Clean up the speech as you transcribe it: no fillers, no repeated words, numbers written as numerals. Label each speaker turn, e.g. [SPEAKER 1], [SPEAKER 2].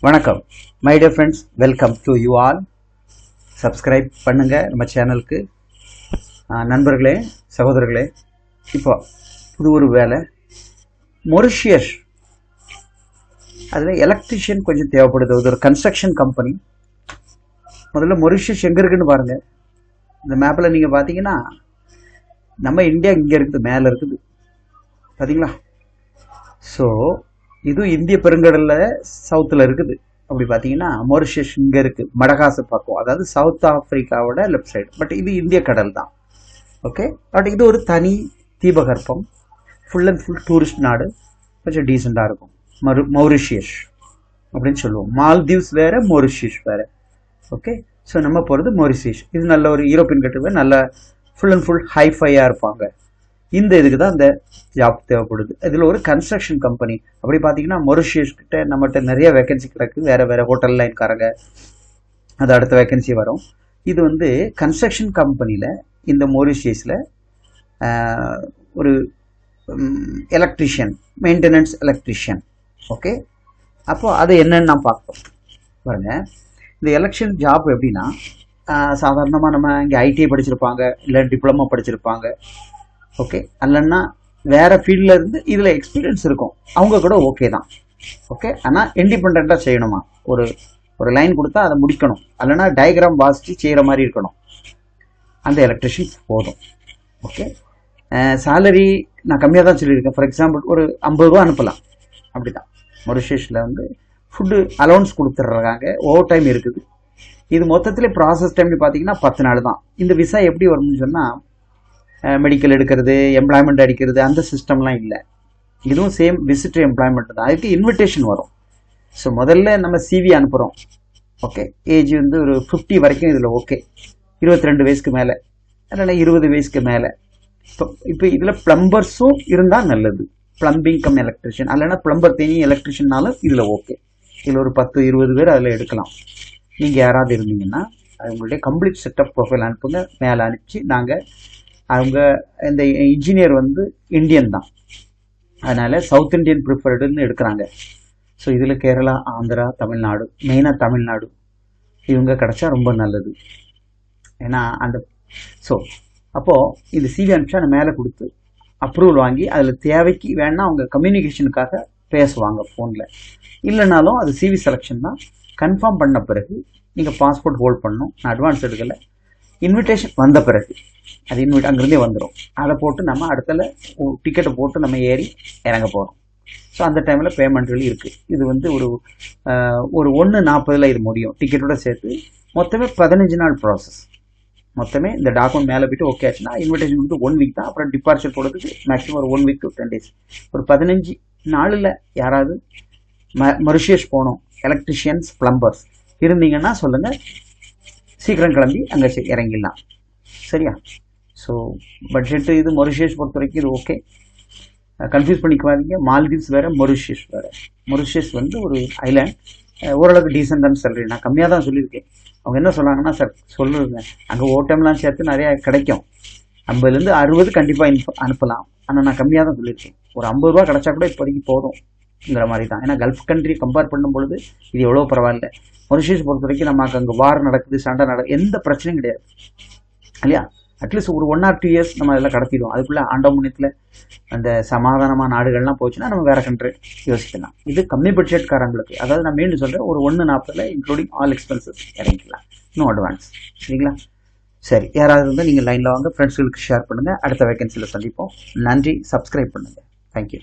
[SPEAKER 1] வணக்கம் my dear friends, welcome to you all. Subscribe பண்ணுங்க நம்ம சேனலுக்கு. நண்பர்களே, சகோதரர்களே, இப்போ புது ஒரு வேலை மொரிஷியஸ், அதில் எலக்ட்ரிஷியன் கொஞ்சம் தேவைப்படுது. அது ஒரு கன்ஸ்ட்ரக்ஷன் கம்பெனி. முதல்ல மொரிஷியஸ் எங்கே இருக்குன்னு பாருங்கள். இந்த மேப்பில் நீங்கள் பார்த்தீங்கன்னா நம்ம இந்தியா இங்கே இருக்குது, மேலே இருக்குது, பார்த்தீங்களா? ஸோ இது இந்திய பெருங்கடலில் சவுத்தில் இருக்குது. அப்படி பார்த்தீங்கன்னா மொரிஷியஸ் இங்கே இருக்குது, மடகாசர் பக்கம், அதாவது சவுத் ஆப்பிரிக்காவோட லெஃப்ட் சைடு. பட் இது இந்திய கடல் தான். ஓகே, பட் இது ஒரு தனி தீபகற்பம், ஃபுல் அண்ட் ஃபுல் டூரிஸ்ட் நாடு, கொஞ்சம் டீசெண்டாக இருக்கும். மொரிஷியஸ் அப்படின்னு சொல்லுவோம். மால்தீவ்ஸ் வேறு, மொரிஷியஸ் வேறு. ஓகே, ஸோ நம்ம போகிறது மொரிஷியஸ். இது நல்ல ஒரு யூரோப்பியன் கட்டுவே, நல்ல ஃபுல் அண்ட் ஃபுல் ஹைஃபையாக இருப்பாங்க. இந்த இதுக்கு தான் அந்த ஜாப் தேவைப்படுது. இதில் ஒரு கன்ஸ்ட்ரக்ஷன் கம்பெனி. அப்படி பார்த்தீங்கன்னா மொரிஷியஸ் கிட்ட நம்மகிட்ட நிறைய வேகன்சி கிடக்கு. வேறு வேறு ஹோட்டல் லைன்காரங்க, அது அடுத்த வேகன்சி வரும். இது வந்து கன்ஸ்ட்ரக்ஷன் கம்பெனியில் இந்த மொரிஷியஸில் ஒரு எலக்ட்ரிஷியன், மெயின்டெனன்ஸ் எலக்ட்ரிஷியன். ஓகே, அப்போது அது என்னன்னு நான் பார்ப்போம். பாருங்கள், இந்த எலக்ஷன் ஜாப் எப்படின்னா, சாதாரணமாக நம்ம இங்கே ஐடிஐ படிச்சிருப்பாங்க, இல்லை டிப்ளமோ படிச்சிருப்பாங்க. ஓகே, அல்லன்னா வேறு ஃபீல்டில் இருந்து இதில் எக்ஸ்பீரியன்ஸ் இருக்கும், அவங்க கூட ஓகே தான். ஓகே, ஆனால் இண்டிபெண்ட்டாக செய்யணுமா, ஒரு ஒரு லைன் கொடுத்தா அதை முடிக்கணும், அல்லனா டயக்ராம் வாசித்து செய்கிற மாதிரி இருக்கணும். அந்த எலக்ட்ரிஷியன்ஸ் போதும். ஓகே, சேலரி நான் கம்மியாக தான் சொல்லியிருக்கேன். ஃபார் எக்ஸாம்பிள் ஒரு 50 ரூபா அனுப்பலாம். அப்படி தான் மொரிஷியஸில் வந்து ஃபுட்டு அலௌன்ஸ் கொடுத்துட்றாங்க, ஓவர் டைம் இருக்குது. இது மொத்தத்தில் ப்ராசஸ் டைம்னு பார்த்தீங்கன்னா 10 நாள் தான். இந்த விசா எப்படி வரும்னு சொன்னால், மெடிக்கல் எடுக்கிறது, எம்ப்ளாய்மெண்ட் அடிக்கிறது, அந்த சிஸ்டம்லாம் இல்லை. இதுவும் சேம் விசிட் எம்ப்ளாய்மெண்ட் தான். அதுக்கு இன்விடேஷன் வரும். ஸோ முதல்ல நம்ம சிவி அனுப்புகிறோம். ஓகே, ஏஜ் வந்து ஒரு 50 வரைக்கும் இதில் ஓகே, 22 வயசுக்கு மேலே, இல்லைன்னா 20 வயசுக்கு மேலே. இப்போ இதில் ப்ளம்பர்ஸும் இருந்தால் நல்லது. ப்ளம்பிங் கம் எலக்ட்ரிஷியன், இல்லைன்னா ப்ளம்பர் தேனி எலக்ட்ரிஷியன்னாலும் இதில் ஓகே. இதில் ஒரு 10-20 பேர் அதில் எடுக்கலாம். நீங்கள் யாராவது இருந்தீங்கன்னா உங்களுடைய கம்ப்ளீட் செட்டப் ப்ரொஃபைல் அனுப்புங்க. மேலே அனுப்பிச்சு நாங்கள், அவங்க இந்த இன்ஜினியர் வந்து இந்தியன் தான், அதனால் சவுத் இண்டியன் ப்ரிஃபர்டுன்னு எடுக்கிறாங்க. ஸோ இதில் கேரளா, ஆந்திரா, தமிழ்நாடு, மெயினாக தமிழ்நாடு இவங்க கிடச்சா ரொம்ப நல்லது. ஏன்னா அந்த ஸோ அப்போது இந்த சிவி அனுப்பிச்சா நான் மேலே கொடுத்து அப்ரூவல் வாங்கி, அதில் தேவைக்கு வேணால் அவங்க கம்யூனிகேஷனுக்காக பேசுவாங்க ஃபோனில். இல்லைனாலும் அது சிவி செலெக்ஷன் தான். கன்ஃபார்ம் பண்ண பிறகு நீங்கள் பாஸ்போர்ட் ஹோல்ட் பண்ணணும். நான் அட்வான்ஸ் எடுக்கலை. இன்விடேஷன் வந்த பிறகு அது அங்கேருந்தே வந்துடும். அதை போட்டு நம்ம அடுத்தல டிக்கெட்டை போட்டு நம்ம ஏறி இறங்க போகிறோம். ஸோ அந்த டைமில் பேமெண்ட்கள் இருக்குது. இது வந்து ஒரு 1:40 இது முடியும், டிக்கெட்டோட சேர்த்து. மொத்தமே 15 நாள் ப்ராசஸ். மொத்தமே இந்த டாக்குமெண்ட் மேலே போய்ட்டு ஓகே ஆச்சுன்னா இன்விடேஷன் வந்து 1 வீக் தான். அப்புறம் டிபார்ச்சர் போடுறதுக்கு மேக்ஸிமம் ஒரு 1 வீக் to 10 days, ஒரு 15 நாளில் யாராவது மொரிஷியஸ் போகணும், எலக்ட்ரிஷியன்ஸ், ப்ளம்பர்ஸ் இருந்தீங்கன்னா சொல்லுங்கள், சீக்கிரம் கிளம்பி அங்கே இறங்கிடலாம். சரியா? ஸோ பட்ஜெட்டு இது மொரிஷியஸ் பொறுத்த வரைக்கும் இது ஓகே. கன்ஃபியூஸ் பண்ணிக்குவாதீங்க. மால்தீவ்ஸ் வேறு, மொரிஷியஸ் வேறு. மொரிஷியஸ் வந்து ஒரு ஐலாண்ட், ஓரளவுக்கு டீசெண்டான சேலரி. நான் கம்மியாக தான் சொல்லியிருக்கேன். அவங்க என்ன சொல்கிறாங்கன்னா, சார் சொல்லுங்க, அங்கே ஓட்டம்லாம் சேர்த்து நிறையா கிடைக்கும், 50லேருந்து 60 கண்டிப்பாக அனுப்பலாம், ஆனால் நான் கம்மியாக தான் சொல்லியிருக்கேன். ஒரு 50 ரூபா கிடச்சா கூட இப்போதைக்கு போதும்ங்கிற மாதிரி தான். ஏன்னா கல்ஃப் கண்ட்ரி கம்பேர் பண்ணும்பொழுது இது எவ்வளோ பரவாயில்ல. மொரிஷியஸ் பொறுத்த வரைக்கும் நமக்கு அங்கே வார் நடக்குது, சண்டை நடக்குது, எந்த பிரச்சனையும் கிடையாது இல்லையா? அட்லீஸ்ட் ஒரு 1 or 2 years நம்ம அதெல்லாம் கடத்திடுவோம். அதுக்குள்ளே ஆண்டோமுனியத்தில் அந்த சமாதானமான நாடுகள்லாம் போச்சுன்னா நம்ம வேறு கண்ட்ரி யோசிக்கலாம். இது கம்மி பட்ஜெட்காரங்களுக்கு, அதாவது நான் மீண்டும் சொல்கிறேன், ஒரு 1:40 இன்க்ளூடிங் ஆல் எக்ஸ்பென்சஸ் இறங்கிக்கலாம், இன்னும் அட்வான்ஸ். சரிங்களா? சரி, யாராவது இருந்தால் நீங்கள் லைனில் வாங்க, ஃப்ரெண்ட்ஸ்களுக்கு ஷேர் பண்ணுங்கள். அடுத்த வேகன்சியில் சந்திப்போம். நன்றி. சப்ஸ்கிரைப் பண்ணுங்கள். தேங்க்யூ.